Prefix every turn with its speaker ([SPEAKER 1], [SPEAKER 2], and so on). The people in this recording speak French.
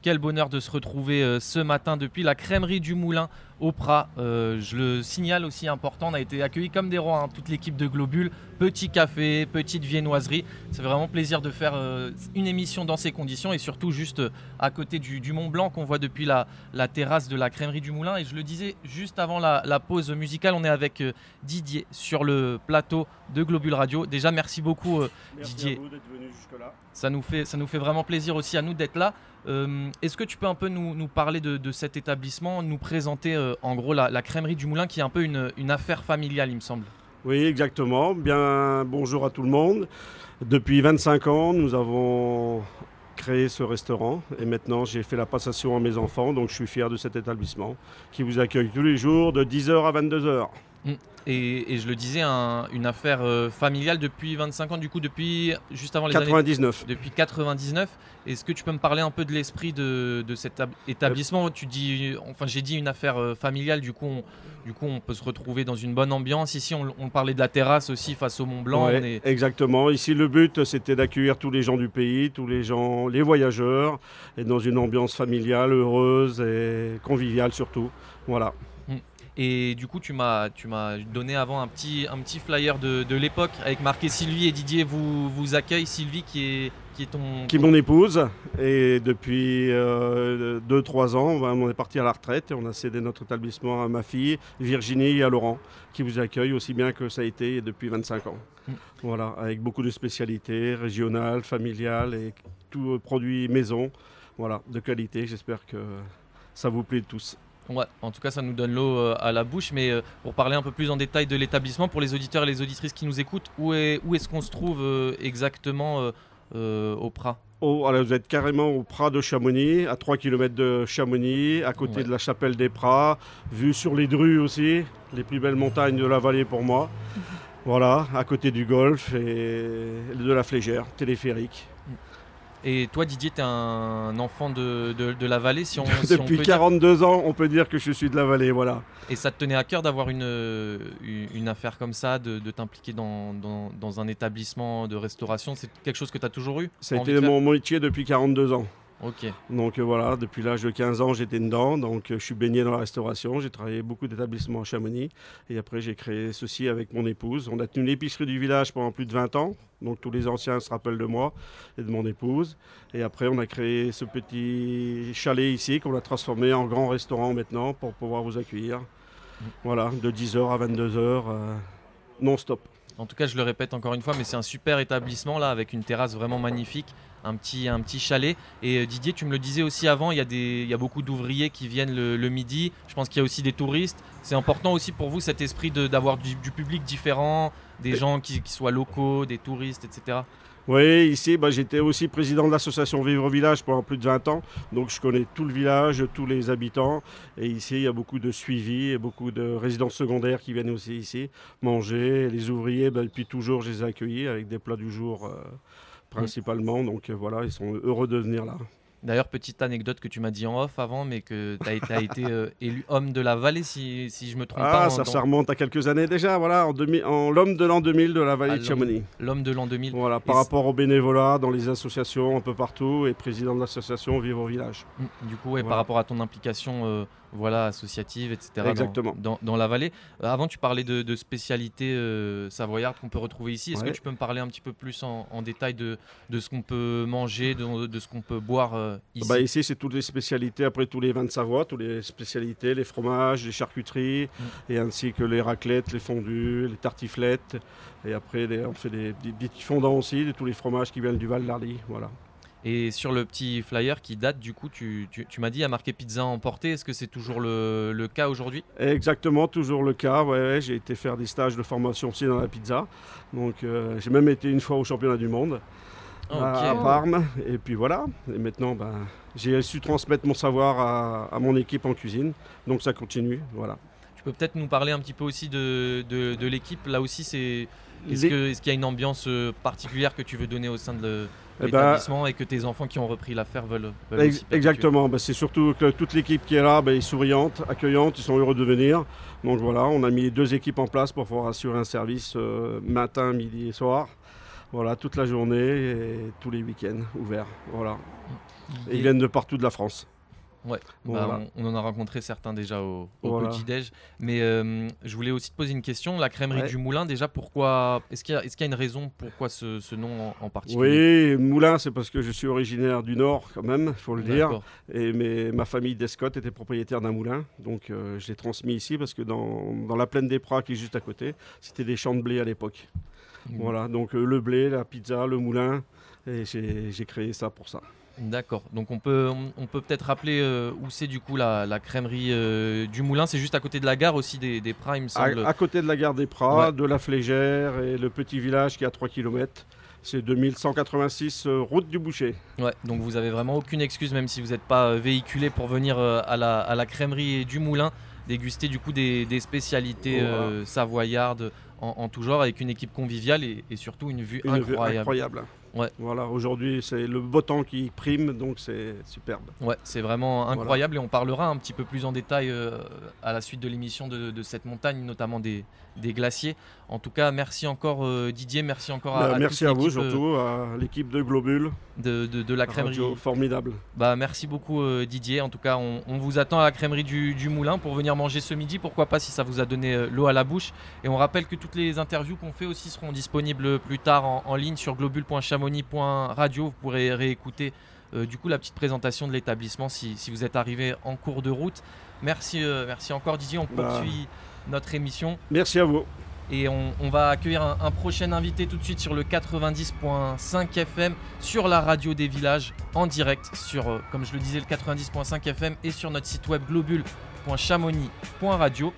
[SPEAKER 1] Quel bonheur de se retrouver ce matin depuis la crèmerie du Moulin au Prat. Je le signale aussi important, on a été accueillis comme des rois, toute l'équipe de Globule. Petit café, petite viennoiserie. Ça fait vraiment plaisir de faire une émission dans ces conditions et surtout juste à côté du Mont Blanc qu'on voit depuis la terrasse de la crèmerie du Moulin. Et je le disais juste avant la pause musicale, on est avec Didier sur le plateau de Globule Radio. Déjà merci beaucoup
[SPEAKER 2] merci
[SPEAKER 1] Didier.
[SPEAKER 2] À vous d'être venu jusque-là.
[SPEAKER 1] Ça nous fait vraiment plaisir aussi à nous d'être là. Est-ce que tu peux un peu nous parler de cet établissement, nous présenter en gros la crèmerie du Moulin qui est un peu une affaire familiale il me semble.
[SPEAKER 2] Oui, exactement. Bien, bonjour à tout le monde. Depuis 25 ans, nous avons créé ce restaurant et maintenant j'ai fait la passation à mes enfants, donc je suis fier de cet établissement qui vous accueille tous les jours de 10h à 22h.
[SPEAKER 1] Et je le disais, une affaire familiale depuis 25 ans, du coup depuis juste avant les
[SPEAKER 2] 99.
[SPEAKER 1] années... Depuis 99. Est-ce que tu peux me parler un peu de l'esprit de cet établissement ? Tu dis, enfin j'ai dit une affaire familiale, du coup on peut se retrouver dans une bonne ambiance. Ici on parlait de la terrasse aussi face au Mont Blanc.
[SPEAKER 2] Ouais, exactement. Ici le but c'était d'accueillir tous les gens du pays, tous les gens, les voyageurs, et dans une ambiance familiale, heureuse et conviviale surtout. Voilà.
[SPEAKER 1] Et du coup, tu m'as donné avant un petit flyer de l'époque avec marqué Sylvie et Didier vous accueille. Sylvie qui est
[SPEAKER 2] mon épouse. Et depuis 2-3 ans, on est parti à la retraite et on a cédé notre établissement à ma fille Virginie et à Laurent qui vous accueillent aussi bien que ça a été depuis 25 ans. Voilà, avec beaucoup de spécialités régionales, familiales et tout produit maison, voilà, de qualité. J'espère que ça vous plaît tous.
[SPEAKER 1] Ouais, en tout cas ça nous donne l'eau à la bouche, mais pour parler un peu plus en détail de l'établissement, pour les auditeurs et les auditrices qui nous écoutent, où est-ce qu'on se trouve exactement au Prat ?
[SPEAKER 2] Alors vous êtes carrément au Prat de Chamonix, à 3 km de Chamonix, à côté de la chapelle des Prats, vue sur les Drues aussi, les plus belles montagnes de la vallée pour moi. Voilà, à côté du golfe et de la Flégère, téléphérique.
[SPEAKER 1] Et toi Didier, tu es un enfant de la vallée
[SPEAKER 2] Depuis 42 ans, on peut dire que je suis de la vallée, voilà.
[SPEAKER 1] Et ça te tenait à cœur d'avoir une affaire comme ça, de t'impliquer dans un établissement de restauration ? C'est quelque chose que tu as toujours eu ?
[SPEAKER 2] Ça a été mon métier depuis 42 ans.
[SPEAKER 1] Ok.
[SPEAKER 2] Donc voilà, depuis l'âge de 15 ans, j'étais dedans, donc je suis baigné dans la restauration, j'ai travaillé beaucoup d'établissements à Chamonix, et après j'ai créé ceci avec mon épouse. On a tenu l'épicerie du village pendant plus de 20 ans, donc tous les anciens se rappellent de moi et de mon épouse. Et après on a créé ce petit chalet ici qu'on a transformé en grand restaurant maintenant pour pouvoir vous accueillir. Voilà, de 10h à 22h, non-stop.
[SPEAKER 1] En tout cas, je le répète encore une fois, mais c'est un super établissement là, avec une terrasse vraiment magnifique, un petit chalet. Et Didier, tu me le disais aussi avant, il y a beaucoup d'ouvriers qui viennent le midi. Je pense qu'il y a aussi des touristes. C'est important aussi pour vous cet esprit d'avoir du public différent, des gens qui soient locaux, des touristes, etc.
[SPEAKER 2] Oui, ici, j'étais aussi président de l'association Vivre au Village pendant plus de 20 ans. Donc je connais tout le village, tous les habitants. Et ici, il y a beaucoup de suivi et beaucoup de résidences secondaires qui viennent aussi ici manger. Les ouvriers, depuis toujours, je les ai accueillis avec des plats du jour principalement. Donc voilà, ils sont heureux de venir là.
[SPEAKER 1] D'ailleurs, petite anecdote que tu m'as dit en off avant, mais que tu as été élu homme de la vallée, si je me trompe pas.
[SPEAKER 2] Ça remonte à quelques années déjà, voilà, en l'homme de l'an 2000 de la vallée de Chamonix.
[SPEAKER 1] L'homme de l'an 2000.
[SPEAKER 2] Voilà, par rapport au bénévolat dans les associations un peu partout et président de l'association Vivre au Village.
[SPEAKER 1] Du coup, par rapport à ton implication associative, etc.
[SPEAKER 2] Exactement.
[SPEAKER 1] Dans la vallée. Avant, tu parlais de spécialités savoyardes qu'on peut retrouver ici. Est-ce que tu peux me parler un petit peu plus en détail de ce qu'on peut manger, de ce qu'on peut boire ici ?
[SPEAKER 2] Ici, c'est toutes les spécialités, après tous les vins de Savoie, toutes les spécialités, les fromages, les charcuteries, et ainsi que les raclettes, les fondus, les tartiflettes. Et après, on fait des petits fondants aussi, de tous les fromages qui viennent du Val d'Arly. Voilà.
[SPEAKER 1] Et sur le petit flyer qui date, du coup, tu m'as dit, il y a marqué pizza emportée. Est-ce que c'est toujours le cas aujourd'hui ?
[SPEAKER 2] Exactement, toujours le cas. Ouais, j'ai été faire des stages de formation aussi dans la pizza. Donc, j'ai même été une fois au championnat du monde à Parme. Et puis voilà. Et maintenant, j'ai su transmettre mon savoir à mon équipe en cuisine. Donc, ça continue. Voilà.
[SPEAKER 1] Tu peux peut-être nous parler un petit peu aussi de l'équipe. Là aussi, est-ce qu'il y a une ambiance particulière que tu veux donner au sein de l'établissement et que tes enfants qui ont repris l'affaire veulent aussi
[SPEAKER 2] Exactement, c'est surtout que toute l'équipe qui est là est souriante, accueillante, ils sont heureux de venir. Donc voilà, on a mis 2 équipes en place pour pouvoir assurer un service matin, midi et soir. Voilà, toute la journée et tous les week-ends ouverts. Voilà. Et ils viennent de partout de la France.
[SPEAKER 1] Ouais,
[SPEAKER 2] Voilà.
[SPEAKER 1] on en a rencontré certains déjà au
[SPEAKER 2] Voilà.
[SPEAKER 1] petit-déj. Mais je voulais aussi te poser une question. La crèmerie
[SPEAKER 2] Ouais.
[SPEAKER 1] du Moulin, déjà, pourquoi est-ce qu'il y a une raison pourquoi ce nom en particulier?
[SPEAKER 2] Oui, Moulin, c'est parce que je suis originaire du Nord quand même, il faut le dire.
[SPEAKER 1] D'accord.
[SPEAKER 2] Ma famille d'Escotte était propriétaire d'un moulin. Donc je l'ai transmis ici parce que dans la plaine des Pras qui est juste à côté, c'était des champs de blé à l'époque. Voilà, donc le blé, la pizza, le moulin. Et j'ai créé ça pour ça.
[SPEAKER 1] D'accord. Donc on peut peut-être rappeler où c'est du coup la crèmerie du Moulin. C'est juste à côté de la gare aussi des Pras, il me semble.
[SPEAKER 2] À côté de la gare des Pras,
[SPEAKER 1] Ouais.
[SPEAKER 2] de la Flégère et le petit village qui est à 3 km. C'est 2186 route du Boucher.
[SPEAKER 1] Ouais, donc vous avez vraiment aucune excuse, même si vous n'êtes pas véhiculé pour venir à la crèmerie du Moulin, déguster du coup des spécialités
[SPEAKER 2] Voilà.
[SPEAKER 1] savoyardes en tout genre, avec une équipe conviviale et surtout une vue
[SPEAKER 2] Une vue
[SPEAKER 1] incroyable.
[SPEAKER 2] incroyable.
[SPEAKER 1] Ouais.
[SPEAKER 2] Voilà, aujourd'hui c'est le beau temps qui prime, donc c'est superbe.
[SPEAKER 1] Ouais, c'est vraiment
[SPEAKER 2] Voilà.
[SPEAKER 1] incroyable et on parlera un petit peu plus en détail à la suite de l'émission de cette montagne, notamment des glaciers. En tout cas, merci encore Didier, merci encore à
[SPEAKER 2] Merci
[SPEAKER 1] toute
[SPEAKER 2] à vous,
[SPEAKER 1] l'équipe,
[SPEAKER 2] surtout à l'équipe de Globule,
[SPEAKER 1] de la crèmerie.
[SPEAKER 2] radio formidable.
[SPEAKER 1] Bah, merci beaucoup Didier. En tout cas, on vous attend à la crèmerie du Moulin pour venir manger ce midi. Pourquoi pas si ça vous a donné l'eau à la bouche. Et on rappelle que toutes les interviews qu'on fait aussi seront disponibles plus tard en ligne sur globule.chamonix.radio. Vous pourrez réécouter du coup la petite présentation de l'établissement si vous êtes arrivé en cours de route. Merci encore Didier. On poursuit notre émission.
[SPEAKER 2] Merci à vous.
[SPEAKER 1] Et on va accueillir un prochain invité tout de suite sur le 90.5 FM, sur la radio des villages, en direct sur, comme je le disais, le 90.5 FM et sur notre site web globule.chamonix.radio.